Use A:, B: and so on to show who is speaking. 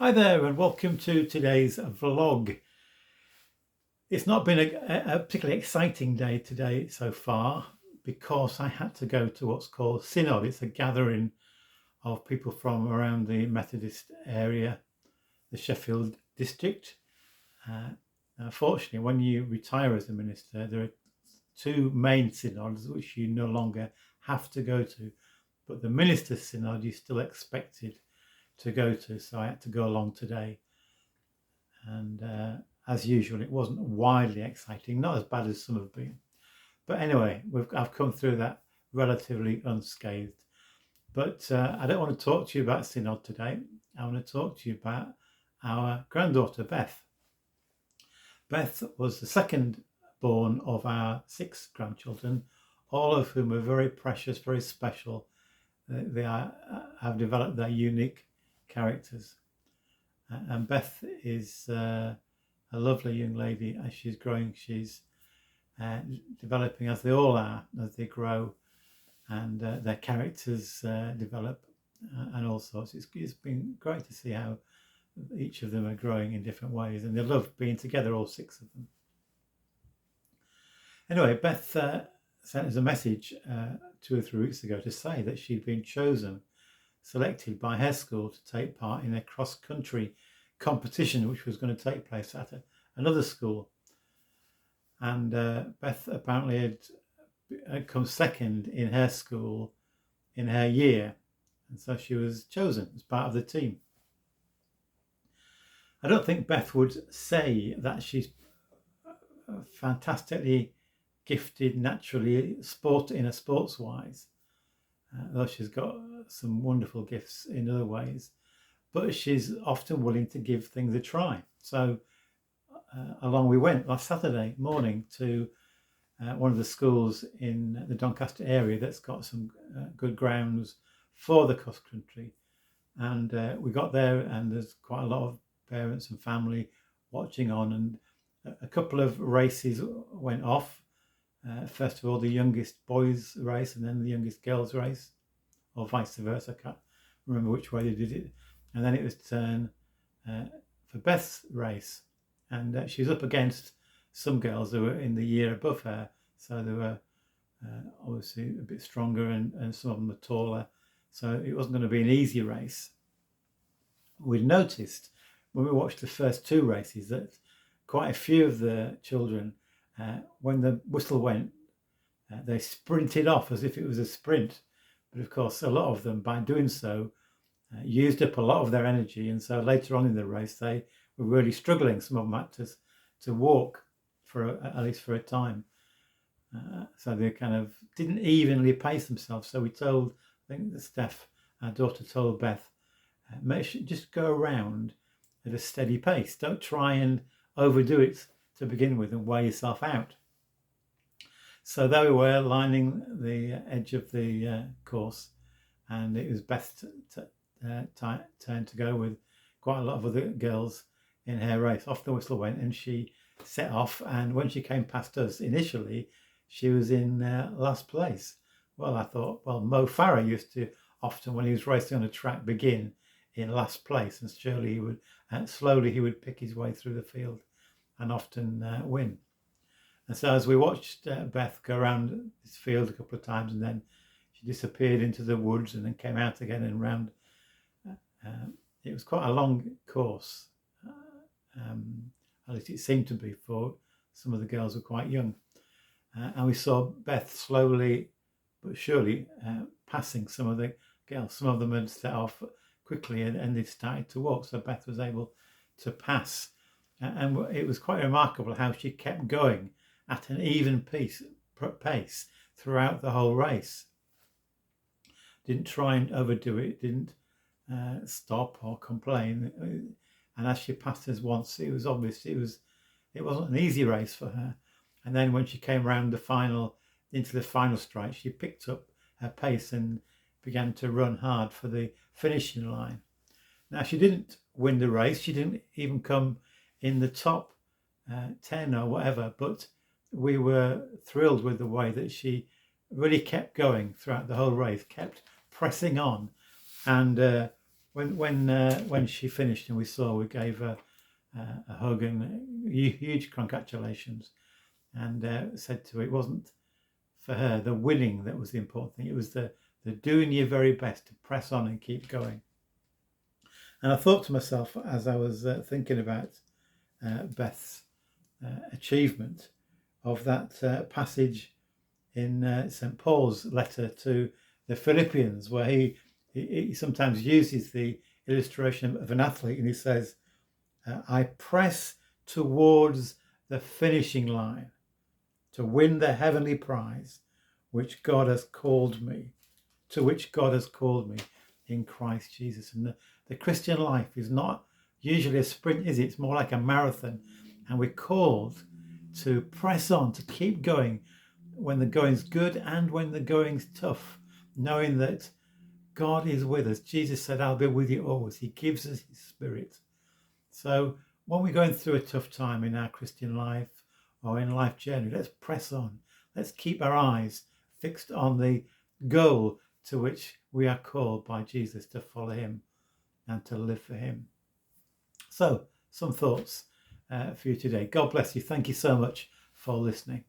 A: Hi there and welcome to today's vlog. It's not been a particularly exciting day today so far because I had to go to what's called Synod. It's a gathering of people from around the Methodist area, the Sheffield district. Unfortunately, when you retire as a minister, there are two main synods which you no longer have to go to, but the minister's synod you're still expected to go to, so I had to go along today. And as usual, it wasn't widely exciting, not as bad as some have been. But anyway, I've come through that relatively unscathed. But I don't want to talk to you about Synod today. I want to talk to you about our granddaughter, Beth. Beth was the second born of our 6 grandchildren, all of whom are very precious, very special. They have developed their unique characters. And Beth is a lovely young lady. As she's growing, she's developing, as they all are, as they grow, and their characters develop and all sorts. It's been great to see how each of them are growing in different ways, and they love being together, all 6 of them. Anyway, Beth sent us a message 2 or 3 weeks ago to say that she'd been selected by her school to take part in a cross-country competition which was going to take place at another school. And Beth apparently had come second in her school in her year, and so she was chosen as part of the team. I don't think Beth would say that she's fantastically gifted naturally sports-wise, though she's got some wonderful gifts in other ways, but she's often willing to give things a try. So along we went last Saturday morning to one of the schools in the Doncaster area that's got some good grounds for the cross country, and we got there and there's quite a lot of parents and family watching on, and a couple of races went off. First of all, the youngest boys race and then the youngest girls race, or vice versa. I can't remember which way they did it. And then it was turn for Beth's race, and she was up against some girls who were in the year above her, so they were obviously a bit stronger, and some of them were taller, so it wasn't going to be an easy race. We noticed when we watched the first 2 races that quite a few of the children, when the whistle went, they sprinted off as if it was a sprint. But of course, a lot of them, by doing so, used up a lot of their energy, and so later on in the race they were really struggling. Some of them had to walk at least for a time, so they kind of didn't evenly pace themselves. So we told, I think that Steph, our daughter, told Beth, just go around at a steady pace. Don't try and overdo it to begin with and wear yourself out. So there we were, lining the edge of the course, and it was Beth's turn to go with quite a lot of other girls in her race. Off the whistle went, and she set off, and when she came past us initially, she was in last place. Well, I thought, well, Mo Farah used to often, when he was racing on a track, begin in last place, and surely he would slowly he would pick his way through the field and often win. And so as we watched Beth go around this field a couple of times, and then she disappeared into the woods and then came out again and round, it was quite a long course, at least it seemed to be, for some of the girls were quite young, and we saw Beth slowly but surely passing some of the girls. Some of them had set off quickly and they started to walk, so Beth was able to pass, and it was quite remarkable how she kept going at an even pace throughout the whole race. Didn't try and overdo it, didn't stop or complain, and as she passed us once, it was obvious it wasn't an easy race for her. And then when she came round into the final strike, she picked up her pace and began to run hard for the finishing line. Now, she didn't win the race, she didn't even come in the top 10 or whatever, but we were thrilled with the way that she really kept going throughout the whole race, kept pressing on, and when she finished and we gave her a hug and huge congratulations, and said to her it wasn't for her the winning that was the important thing. It was the doing your very best to press on and keep going. And I thought to myself as I was thinking about Beth's achievement of that passage in St. Paul's letter to the Philippians, where he sometimes uses the illustration of an athlete, and he says, I press towards the finishing line to win the heavenly prize which God has called me, to which God has called me in Christ Jesus. And the Christian life is not usually a sprint, is it? It's more like a marathon. And we're called to press on, to keep going when the going's good and when the going's tough, knowing that God is with us. Jesus said, I'll be with you always. He gives us his Spirit. So when we're going through a tough time in our Christian life or in life journey, let's press on. Let's keep our eyes fixed on the goal to which we are called by Jesus, to follow him and to live for him. So some thoughts for you today. God bless you. Thank you so much for listening.